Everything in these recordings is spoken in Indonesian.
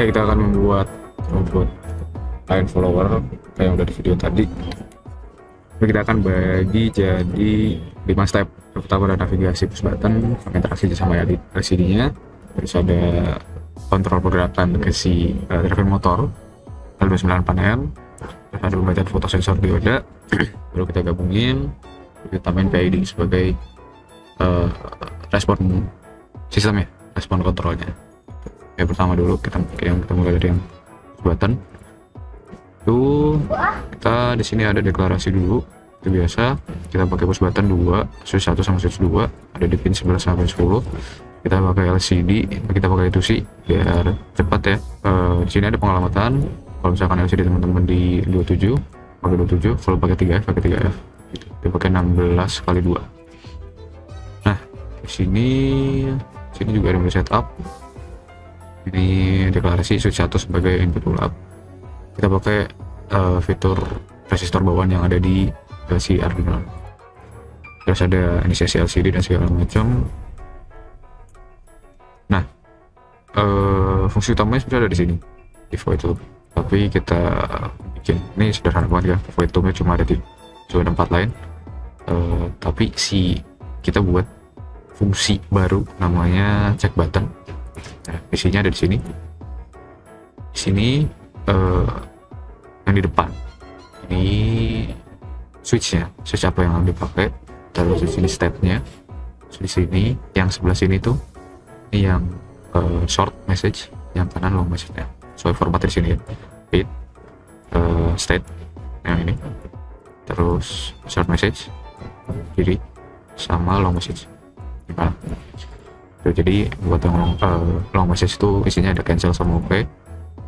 Oke, kita akan membuat robot line follower kayak yang udah di video tadi. Jadi kita akan bagi jadi 5 step. Pertama ada navigasi push button, interaksi sama LCD-nya, terus ada kontrol pergerakan ke si driver motor, lalu 9 panel, terus ada pembacaan foto sensor dioda. Baru kita gabungin, kita tambahin PID sebagai respon sistem ya, respon kontrolnya. Yang pertama dulu kita mulai dari yang push button. Itu kita di sini ada deklarasi dulu. Itu biasa kita pakai push button 2, switch 1 sama switch 2 ada di pin 11 sampai 10. Kita pakai LCD, kita pakai itu sih biar cepat ya. Di sini ada pengalamatan. Kalau misalkan LCD teman-teman di 27 pakai 27, kalau pakai 3F pakai 3F gitu. Dia pakai 16 kali 2. Nah di sini juga ada setup. Ini deklarasi switch 1 sebagai input pull up. Kita pakai fitur resistor bawaan yang ada di si Arduino. Terus ada inisiasi LCD dan segala macam. Nah, fungsi utamanya sudah ada di sini di void loop. Tapi kita bikin ini sederhana banget ya. Void loopnya cuma ada 4 line. Tapi kita buat fungsi baru namanya check button. Nah, isinya ada di sini. Di sini yang di depan ini switch apa yang dipakai, terus di sini stepnya, di sini yang sebelah sini tuh ini yang short message, yang kanan long message ya. Soal format di sini ya, bit state yang ini, terus short message kiri sama long message. Nah, jadi buat yang long message itu isinya ada cancel sama OK,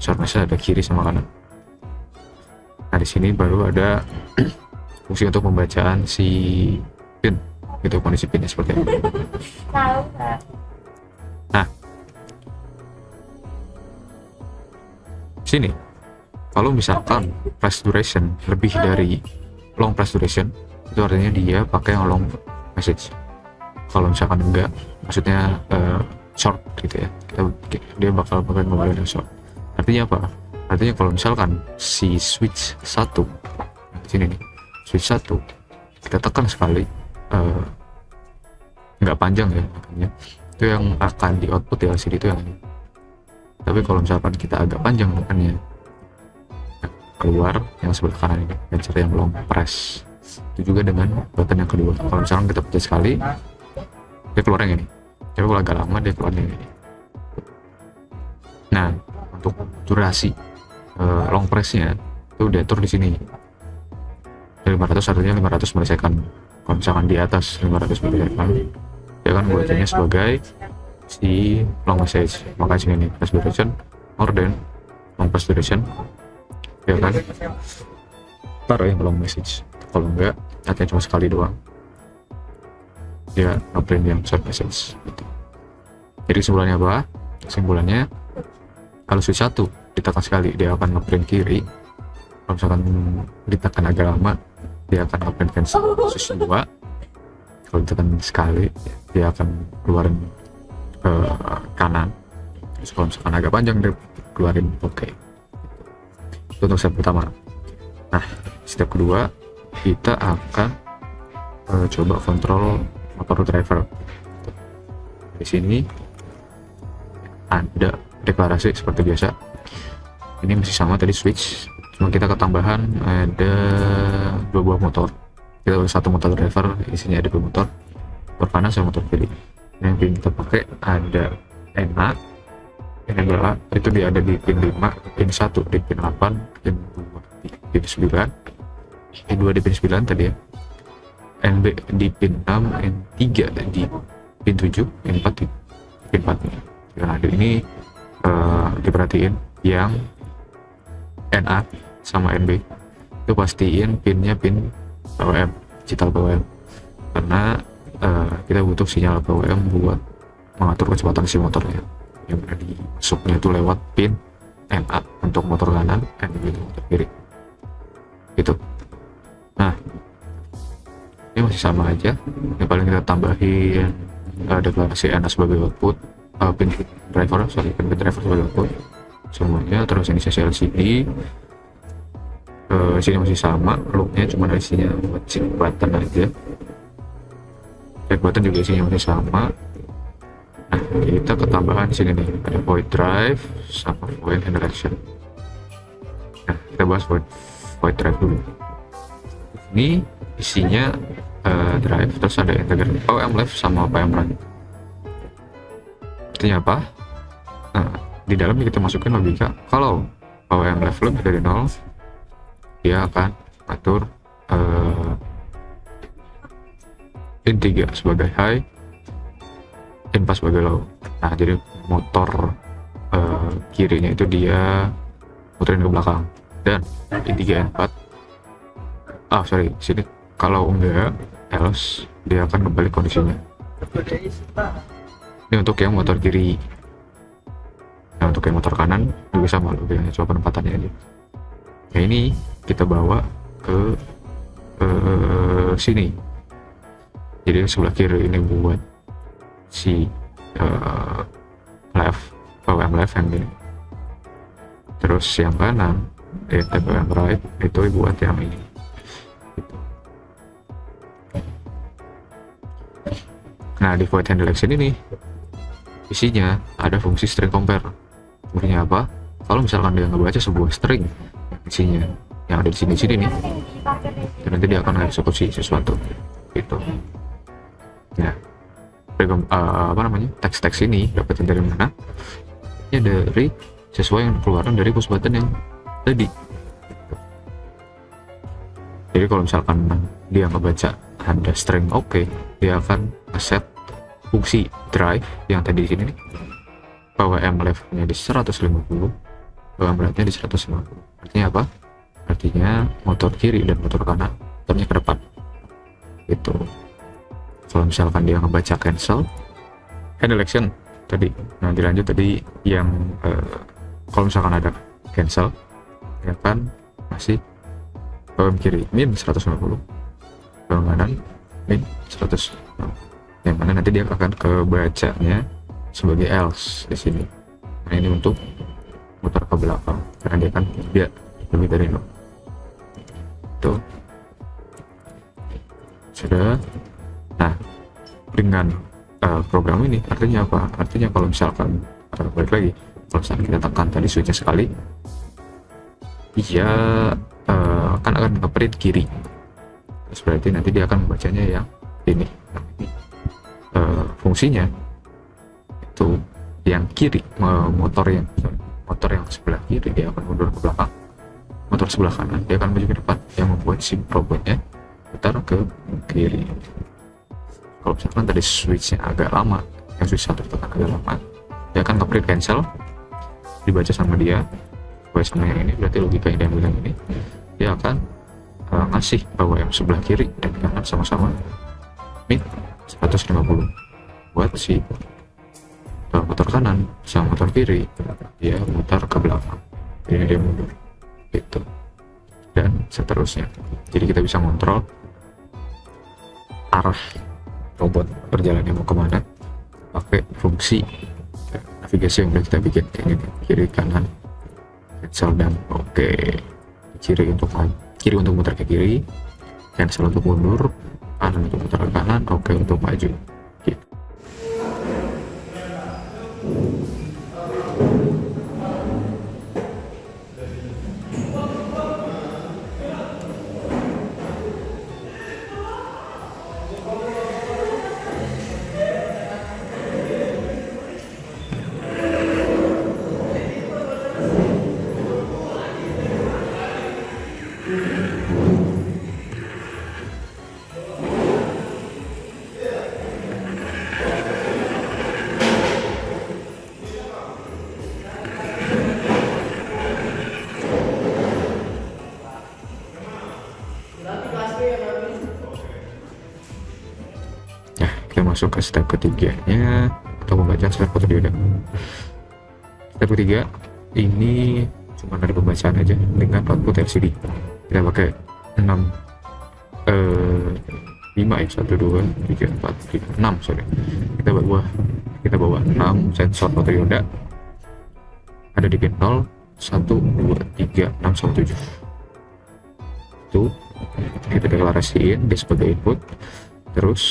short message ada kiri sama kanan. Nah di sini baru ada fungsi untuk pembacaan si pin, gitu, kondisi pinnya seperti itu. Nah sini kalau misalkan press duration lebih dari long press duration, itu artinya dia pakai yang long message. Kalau misalkan enggak, maksudnya short gitu ya, dia bakal pakai mobile yang short. Artinya apa? Artinya kalau misalkan si switch 1 sini nih, switch 1 kita tekan sekali, nggak panjang ya, makanya itu yang akan di output di LCD itu yang ini. Tapi kalau misalkan kita agak panjang tekannya, keluar yang sebelah kanan ini, cancel yang long press. Itu juga dengan button yang kedua. Kalau misalkan kita pencet sekali, dia keluar yang ini. Tapi kalau agak lama dia keluar yang ini. Nah untuk durasi long pressnya itu diatur di sini. 500 artinya 500 milisekund. Kalau misalkan di atas 500 milisekund, dia akan membacanya sebagai si long message. Makanya sini nih, press duration more than long press duration, ya kan, taruh yang long message. Kalau enggak, artinya cuma sekali doang, dia ngeprint yang short message gitu. Jadi kesimpulannya apa? Kesimpulannya kalau switch 1 ditekan sekali dia akan ngeprint kiri. Kalau misalkan ditekan agak lama dia akan ngeprint switch 2. Kalau ditekan sekali dia akan keluarin ke kanan. Terus kalau misalkan agak panjang dia keluarin OK. Itu untuk step pertama. Nah step kedua kita akan coba kontrol motor driver. Di sini ada deklarasi seperti biasa. Ini masih sama tadi switch, cuma kita ketambahan ada 2 buah motor. Kita ada 1 motor driver, isinya ada 2 motor kanan sama motor kiri. Yang kita pakai ada NA, ini adalah itu dia ada di pin 5, pin 1 di pin 8, pin 2 di pin 9, pin 2 di pin 9 tadi ya, NB di pin 6, N3 di pin 7, pin 4 di pin 4. Nah ini diperhatiin yang NA sama NB itu pastiin pinnya pin PWM, digital PWM, karena kita butuh sinyal PWM buat mengatur kecepatan si motornya. Yang masuknya itu lewat pin NA untuk motor kanan, NB untuk motor kiri gitu. Nah ini masih sama aja, yang paling kita tambahin deklarasi NA sebagai output, pin driver sebagai output, semuanya. Terus ini CC LCD, sini masih sama looknya, cuma isinya buat check button aja. Check button juga isinya masih sama. Nah, kita ketambahan di sini nih, ada void drive sama void interaction. Nah, kita bahas void drive dulu. Ini isinya drive, terus ada integrator PWM left sama PWM right. Artinya apa? Nah, di dalam kita masukin logika kalau PWM left lebih dari 0, dia akan atur in 3 sebagai high, in 4 sebagai low. Nah, jadi motor kirinya itu dia muterin ke belakang, dan in 3 in 4 sini kalau enggak else dia akan kembali kondisinya. Ini untuk yang motor kiri. Nah, untuk yang motor kanan juga sama logikanya, coba penempatannya aja. Nah, ini kita bawa ke sini. Jadi sebelah kiri ini buat si left, PWM left yang ini. Terus yang kanan, PWM right itu buat yang ini. Gitu. Nah, di void handle action ini isinya ada fungsi string compare. Fungsinya apa? Kalau misalkan dia ngebaca sebuah string isinya yang ada di sini nih, dan nanti dia akan eksekusi sesuatu gitu. Nah, teks-teks ini dapetin dari mana? Ya dari sesuai yang keluaran dari push button yang tadi. Jadi kalau misalkan dia ngebaca ada string oke, dia akan set fungsi drive yang tadi di sini nih, PWM left-nya di 150, PWM right-nya di 150. Artinya apa? Artinya motor kiri dan motor kanan motornya ke depan gitu. Kalau misalkan dia ngebaca cancel handle action tadi, nah dilanjut tadi yang kalau misalkan ada cancel ya kan masih PWM kiri min 150, PWM kanan min 100, yang mana nanti dia akan kebacanya sebagai else di sini. Nah, ini untuk muter ke belakang karena dia kan dia lebih dari 0. Tuh sudah. Nah, dengan program ini artinya apa? Artinya kalau misalkan balik lagi, kalau misalkan kita tekan tadi switchnya sekali, dia akan nge-print kiri. Terus berarti nanti dia akan membacanya yang ini. Fungsinya itu yang kiri, motor yang sebelah kiri dia akan mundur ke belakang, motor sebelah kanan dia akan maju ke depan, yang membuat si robotnya putar ke kiri. Kalau misalkan tadi switchnya agak lama, yang switch 1 tekan agak lama, dia akan nge-print cancel, dibaca sama dia sama yang ini. Berarti logika yang dia bilang ini, dia akan ngasih bahwa yang sebelah kiri dan kanan sama-sama min 150 buat si motor kanan sama motor kiri dia mutar ke belakang, jadi dia mundur gitu, dan seterusnya. Jadi kita bisa kontrol arah robot berjalannya mau kemana pakai fungsi navigasi yang udah kita bikin kayak gini, kiri kanan cancel dan oke. Kiri untuk muter ke kiri, cancel untuk mundur, kanan untuk muter ke kanan, oke untuk maju gitu. Masuk ke step ketiganya atau pembacaan step kedua. Step ketiga ini cuma dari pembacaan aja dengan output LCD. Kita pakai 5 ya, 1 2 3 4 5 6 sorry. Kita bawa 6 sensor fotodioda, ada di pin 0, 1, 2, 3, 6, sampai 7. Itu kita deklarasiin dia sebagai input, terus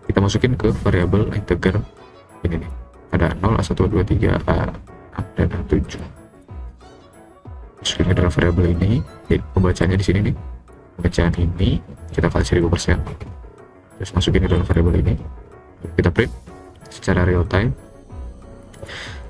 kita masukin ke variabel integer ini nih, ada 0, A1, 2, 3, A6, dan A7. Masukin ke dalam variabel ini. Pembacaannya di sini nih, pembacaan ini kita kali 1000%, terus masukin ke dalam variabel ini, kita print secara real time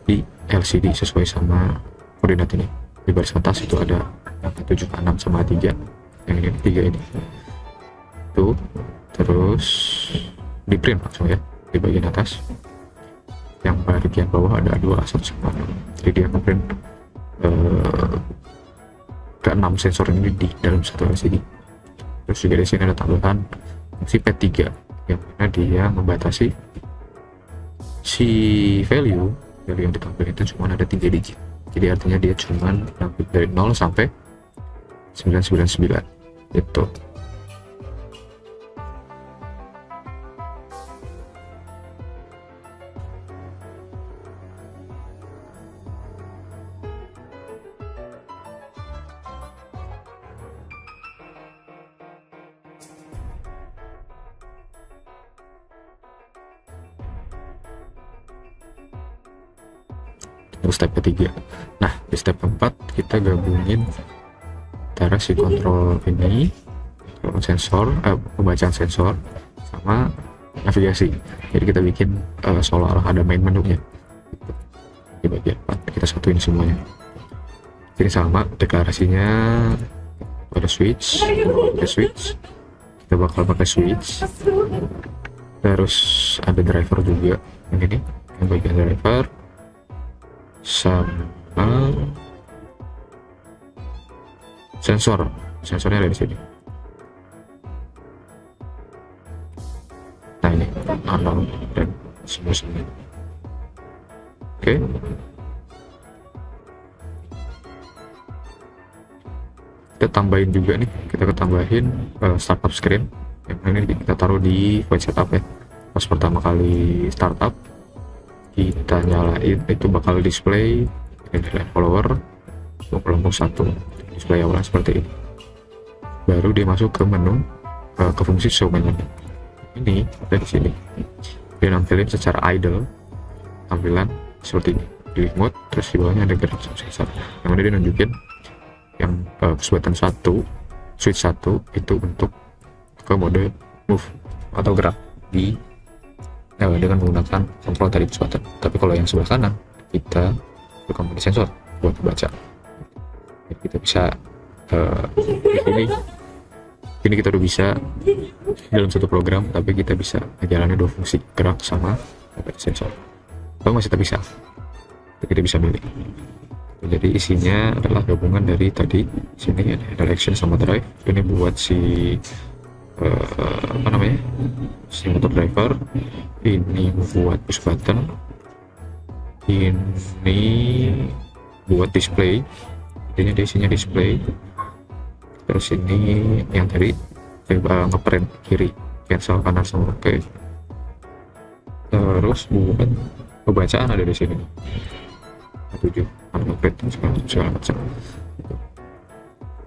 di LCD sesuai sama koordinat ini. Di baris atas itu ada 7, 6, sama 3, yang ini 3 ini tuh, terus di print langsung ya di bagian atas. Yang bagian bawah ada 2, 1, sama 6, jadi dia ngeprint ke 6 sensor ini di dalam satu LCD. Terus juga di sini ada tambahan fungsi P3 yang mana dia membatasi si value yang ditampilkan itu cuma ada 3 digit, jadi artinya dia cuma dari 0 sampai 999 gitu. Step ketiga. Nah, di step keempat kita gabungin antara si kontrol ini, sensor, pembacaan sensor, sama navigasi. Jadi kita bikin seolah-olah ada main menunya gitu. Di bagian 4 kita satuin semuanya. Jadi sama deklarasinya, ada switch, kita bakal pakai switch. Terus ada driver juga yang ini, yang bagian driver sama sensornya ada di sini. Nah ini analog dan semua. Oke. Kita tambahin juga nih, kita tambahin startup screen yang ini kita taruh di void setup ya. Pas pertama kali startup kita nyalain itu bakal display ini adalah follower kelompok 1, display awalnya seperti ini, baru dia masuk ke menu, ke fungsi show menu. Ini ada di sini dia nampilin secara idle tampilan seperti ini di mode, terus di bawahnya ada gerak sensor yang mana dia nunjukin yang kesempatan 1 switch 1 itu untuk ke mode move atau gerak di dengan menggunakan kontrol dari button. Tapi kalau yang sebelah kanan kita bukan mode sensor buat baca. Jadi kita bisa ini kita udah bisa dalam satu program, tapi kita bisa menjalani 2 fungsi, gerak sama sensor. Kalau masih tak bisa, kita bisa milih. Jadi isinya adalah gabungan dari tadi sini ada action sama drive. Ini buat si si motor driver, ini buat push button, ini buat display, intinya isinya display. Terus ini yang tadi ngeprint kiri, cancel kanan sama oke. Terus buat pembacaan ada di sini 7 ngeprint segala macam.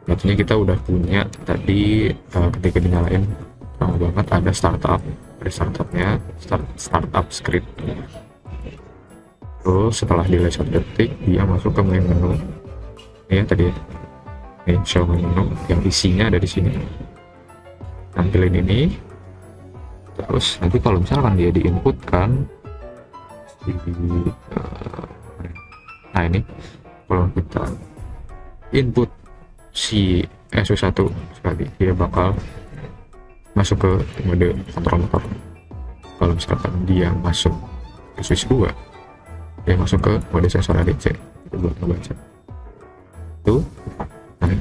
Artinya kita udah punya tadi ketika dinyalain lama banget ada startupnya startup script. Terus setelah delay 1 detik dia masuk ke main menu ini ya tadi ini show menu yang isinya ada di sini, tampilin ini. Terus nanti kalau misalkan dia diinputkan nah ini kalau kita input si SW1 sekali dia bakal masuk ke mode kontrol motor. Kalau misalkan dia masuk ke switch 2 dia masuk ke mode sensor ADC itu buat membaca itu. Nah,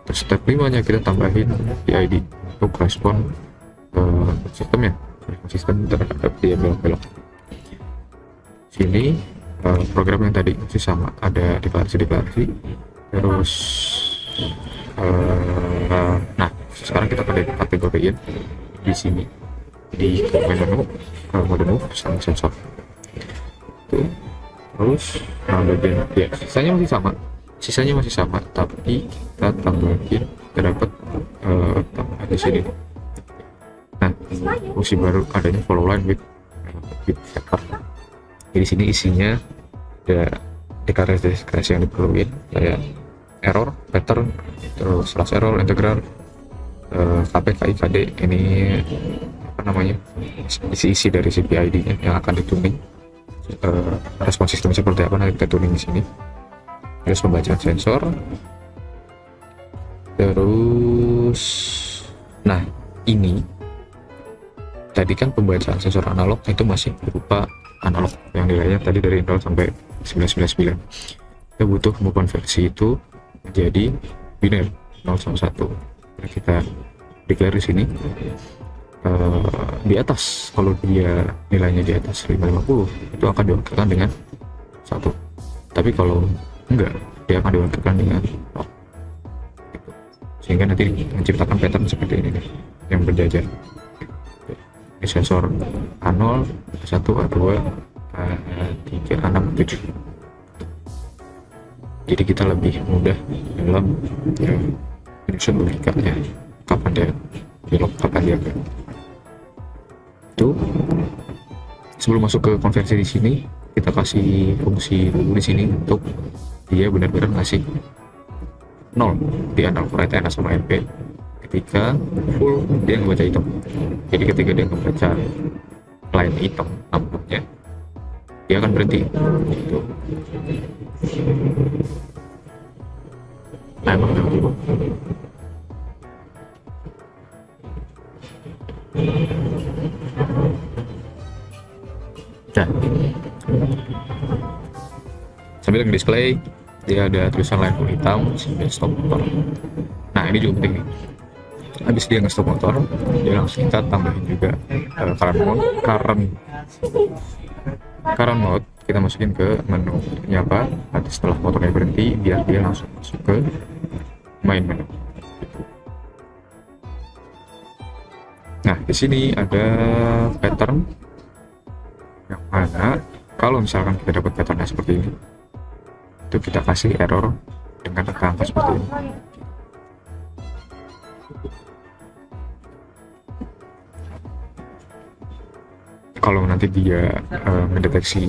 terus step 5 nya kita tambahin PID untuk respon sistemnya, sistem terhadap dia belok-belok. Sini program yang tadi masih sama, ada deklarasi terus nah sekarang kita kategoriin di sini di menu mode move sama sensor itu. Terus bagian ya sisanya masih sama tapi kita tambahin, kita dapat tambahan di sini. Nah, fungsi baru adanya follow line with setup. Jadi di sini isinya ada deklarasi yang diperluin kayak error, pattern, terus slash error, integral, KP, KI, KD. Ini apa namanya, isi dari CPID-nya yang akan dituning. Respon sistem seperti apa nanti kita tuning di sini. Terus pembacaan sensor. Terus, nah ini tadi kan pembacaan sensor analog itu masih berupa analog yang nilainya tadi dari 0 sampai 999. Kita butuh mengkonversi itu menjadi biner 0 sama 1. Nah, kita declare di sini di atas, kalau dia nilainya di atas 550 itu akan diwakilkan dengan 1, tapi kalau enggak dia akan diwakilkan dengan 0 gitu. Sehingga nanti menciptakan pattern seperti ini nih, yang berjajar. Ini sensor A0, A1, A2, A3, A6, A7. Jadi kita lebih mudah dalam menyusun logikanya, kapan dia belok, kapan dia enggak. Itu sebelum masuk ke konversi di sini, kita kasih fungsi dulu di sini untuk dia benar-benar ngasih 0 di analog write sama MP ketika full dia ngebaca hitam. Jadi ketika dia ngebaca line hitam outputnya, dia akan berhenti gitu. Nah, emang gitu. Nah, sambil nge-display dia ada tulisan line full hitam sambil stop motor. Nah, ini juga penting nih. Habis dia nge-stop motor, dia langsung kita tambahin juga current mode. Kita masukin ke menu apa nanti setelah motornya berhenti, biar dia langsung masuk ke main menu. Nah, di sini ada pattern yang mana kalau misalkan kita dapat patternnya seperti ini, itu kita kasih error dengan angka seperti ini. Kalau nanti dia mendeteksi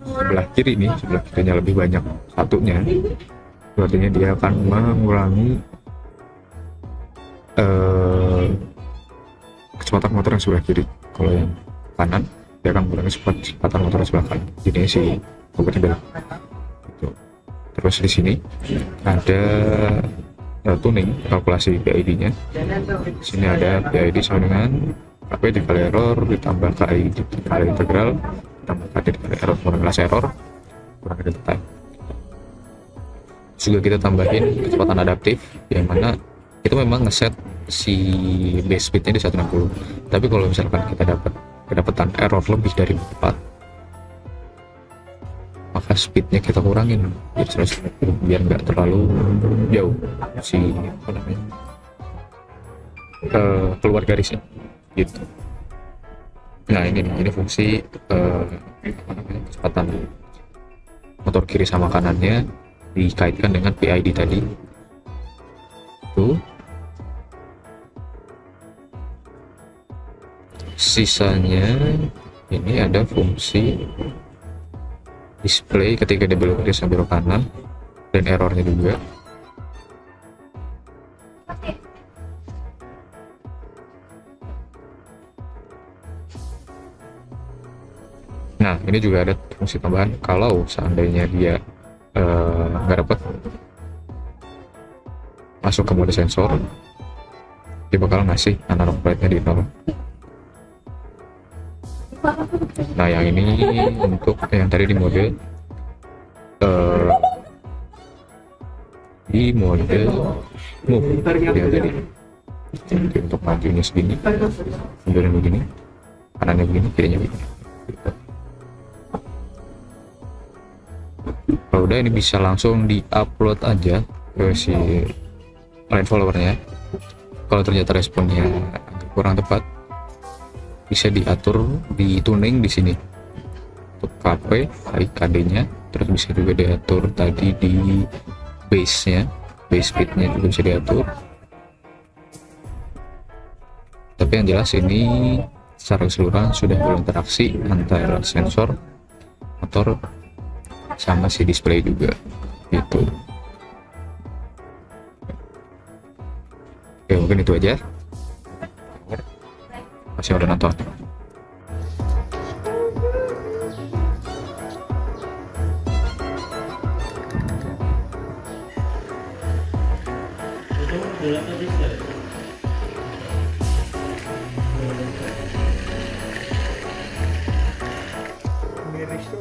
sebelah kiri nih, sebelah kirinya lebih banyak satunya, artinya dia akan mengurangi kecepatan motor yang sebelah kiri. Kalau yang kanan dia akan mengurangi kecepatan motor yang sebelah kanan. Jadi si kompatibel. Terus di sini ada tuning kalkulasi PID-nya. Di sini ada PID sama dengan KP dikali error ditambah KI dikali integral ditambah KD dikali error kurang kelas error kurang delta time. Juga kita tambahin kecepatan adaptif, yang mana itu memang ngeset si base speednya di 160. Tapi kalau misalkan kita kedapatan error lebih dari 4, maka speednya kita kurangin jadi 150 biar nggak terlalu jauh si apa namanya keluar garisnya gitu. Nah, ini fungsi kecepatan motor kiri sama kanannya dikaitkan dengan PID tadi. Tuh. Sisanya ini ada fungsi display ketika dia belok kiri sampai belok kanan dan errornya juga. Nah, ini juga ada fungsi tambahan kalau seandainya dia nggak dapat masuk ke mode sensor, dia bakal ngasih analog write-nya di 0. Nah, yang ini untuk yang tadi di mode move yang tadi. Jadi untuk majunya segini, mundurin begini, kanannya begini, kirinya begini. Kalau udah, ini bisa langsung di-upload aja ke si line followernya. Kalau ternyata responnya agak kurang tepat, bisa diatur di tuning di sini. untuk KP KD-nya, terus bisa juga diatur tadi di base speednya juga bisa diatur. Tapi yang jelas ini secara keseluruhan sudah berinteraksi antara sensor, motor, sama si display juga gitu. Oke, mungkin itu aja. Masih udah nonton. Miris tuh